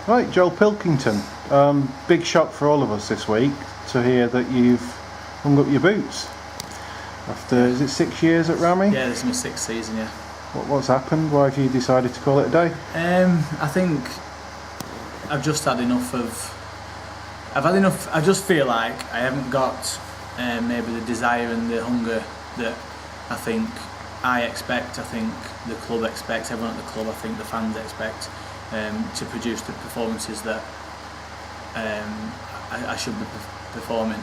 Right, Joel Pilkington. Big shock for all of us this week to hear that you've hung up your boots. After, is it 6 years at Rammy? Yeah, this is my 6th season, yeah. What's happened? Why have you decided to call it a day? I think I've just had enough of... I just feel like I haven't got maybe the desire and the hunger that I think I expect, I think the club expects, everyone at the club, I think the fans expect, to produce the performances that I should be performing.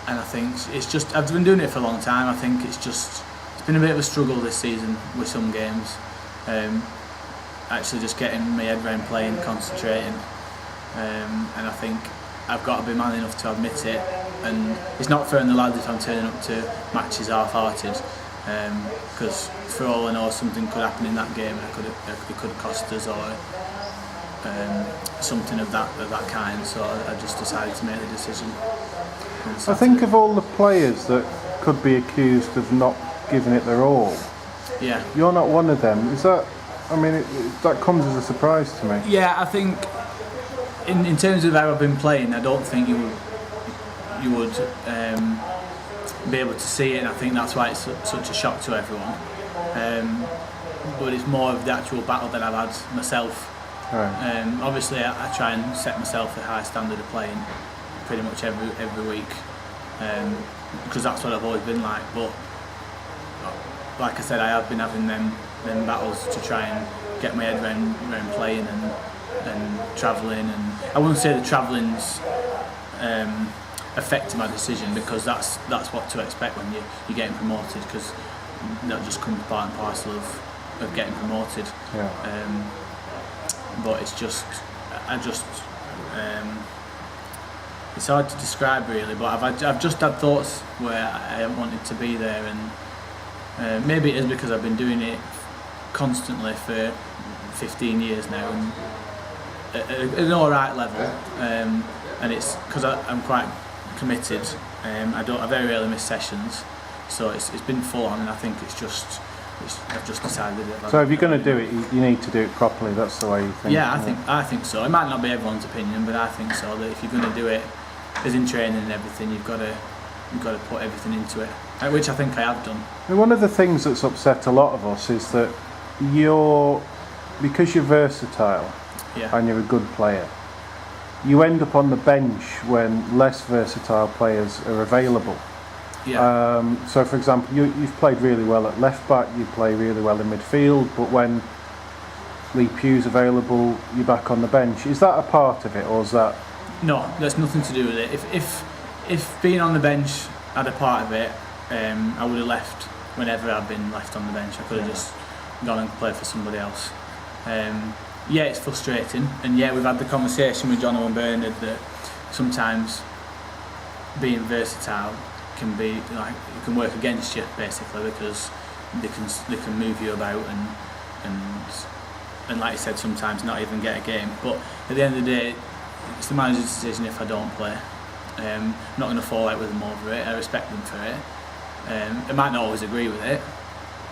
And I think it's just, I've been doing it for a long time. I think it's been a bit of a struggle this season with some games. Actually just getting my head around playing, concentrating. And I think I've got to be man enough to admit it. And it's not fair on the lads if I'm turning up to matches half-hearted. Because for all I know, something could happen in that game. It could have cost us or something of that kind. So I just decided to make the decision. I think of all the players that could be accused of not giving it their all. Yeah. You're not one of them. Is that? I mean, that comes as a surprise to me. Yeah, I think in terms of how I've been playing, I don't think you would be able to see it, and I think that's why it's such a shock to everyone. But it's more of the actual battle that I've had myself. Right. Obviously, I try and set myself a high standard of playing pretty much every week, because that's what I've always been like. But like I said, I have been having them battles to try and get my head around playing and travelling, and I wouldn't say the travelling's affected my decision, because that's what to expect when you're getting promoted, because that just comes part and parcel of getting promoted. Yeah. But it's just it's hard to describe really, but I've just had thoughts where I wanted to be there, and maybe it is because I've been doing it constantly for 15 years now, and at an alright level, and it's because I'm quite committed. I very rarely miss sessions, so it's been full on, and I think I've just decided it. So if you're going to do it, you need to do it properly. That's the way you think. Yeah, I think so. It might not be everyone's opinion, but I think so. That if you're going to do it, as in training and everything, you've got to put everything into it, which I think I have done. And one of the things that's upset a lot of us is that because you're versatile, Yeah. and you're a good player, you end up on the bench when less versatile players are available. Yeah. So for example, you've played really well at left back, you play really well in midfield, but when Lee Pugh's available, you're back on the bench. Is that a part of it, or is that... No, there's nothing to do with it. If being on the bench had a part of it, I would have left whenever I've been left on the bench. I could have just gone and played for somebody else. Yeah, it's frustrating, and yeah, we've had the conversation with Jono and Bernard that sometimes being versatile can be like, it can work against you basically, because they can move you about and like you said, sometimes not even get a game. But at the end of the day, it's the manager's decision if I don't play. I'm not going to fall out with them over it. I respect them for it. I might not always agree with it,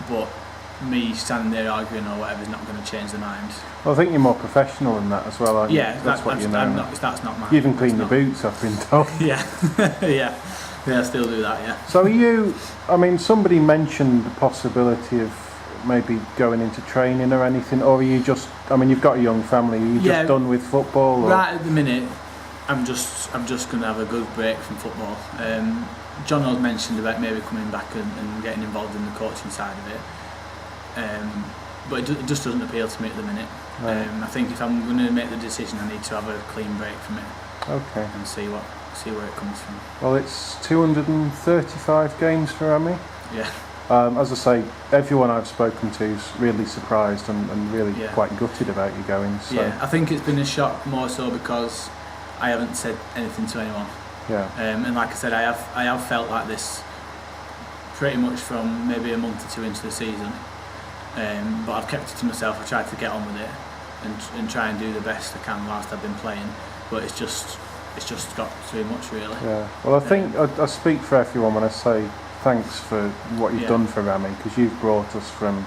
but me standing there arguing or whatever is not going to change their mind. Well, I think you're more professional than that as well, aren't you? Yeah, that's what you know. That's not my... You even clean your boots, I've been told. Yeah, yeah, I still do that, yeah. So somebody mentioned the possibility of maybe going into training or anything, or are you just, you've got a young family, are you just done with football? Or? Right at the minute, I'm just going to have a good break from football. John has mentioned about maybe coming back and getting involved in the coaching side of it. But it just doesn't appeal to me at the minute. Right. I think if I'm going to make the decision, I need to have a clean break from it. Okay. And see where it comes from. Well, it's 235 games for Rammy. Yeah. As I say, everyone I've spoken to is really surprised and really quite gutted about you going. So. Yeah, I think it's been a shock more so because I haven't said anything to anyone. Yeah. And like I said, I have felt like this pretty much from maybe a month or two into the season. But I've kept it to myself. I tried to get on with it and try and do the best I can whilst I've been playing. But it's just got too much, really. Yeah. Well, I think I speak for everyone when I say thanks for what you've done for Rammy, because you've brought us from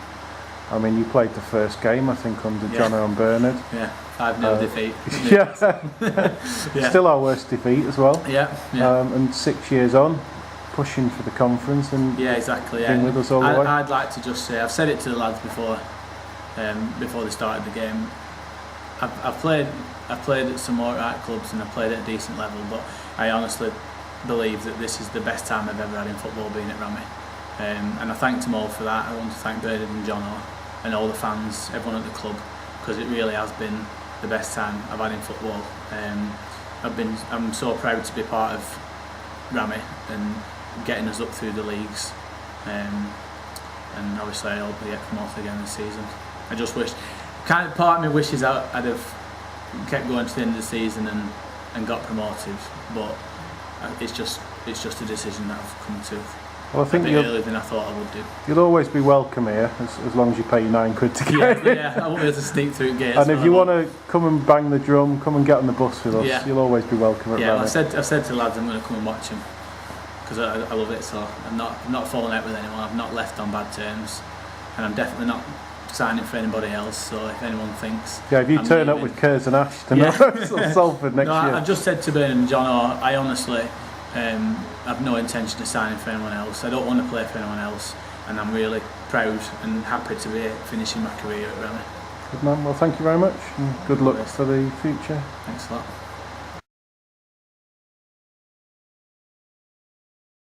I mean, you played the first game, I think, under Jono and Bernard. Yeah, 5-0 defeat. Yeah. Still our worst defeat as well. Yeah. And 6 years on, pushing for the conference and exactly. Been with us all the way. I'd like to just say, I've said it to the lads before they started the game. I've played at some alright clubs and I've played at a decent level, but I honestly believe that this is the best time I've ever had in football, being at Rammy. And I thanked them all for that. I want to thank Bernard and Jono and all the fans, everyone at the club, because it really has been the best time I've had in football. I'm so proud to be part of Rammy and getting us up through the leagues, and obviously I hope we get promoted again this season. I just wish, part of me wishes I'd have kept going to the end of the season and got promoted, but it's just a decision that I've come to. Well, I think a bit earlier than I thought I would do. You'll always be welcome here, as long as you pay your £9 to get in. Yeah, I won't be able to sneak through gates. And if you want to come and bang the drum, come and get on the bus with us, you'll always be welcome at Rammy. I've said to lads I'm going to come and watch him, because I love it, so I'm not falling out with anyone, I've not left on bad terms, and I'm definitely not signing for anybody else, so if anyone thinks... Yeah, if you turn up with Kers and Ashton or Salford next year... I've just said to Bernard and John, I honestly have no intention of signing for anyone else. I don't want to play for anyone else, and I'm really proud and happy to be finishing my career at Rammy. Good man, well thank you very much, and good luck for the future. Thanks a lot.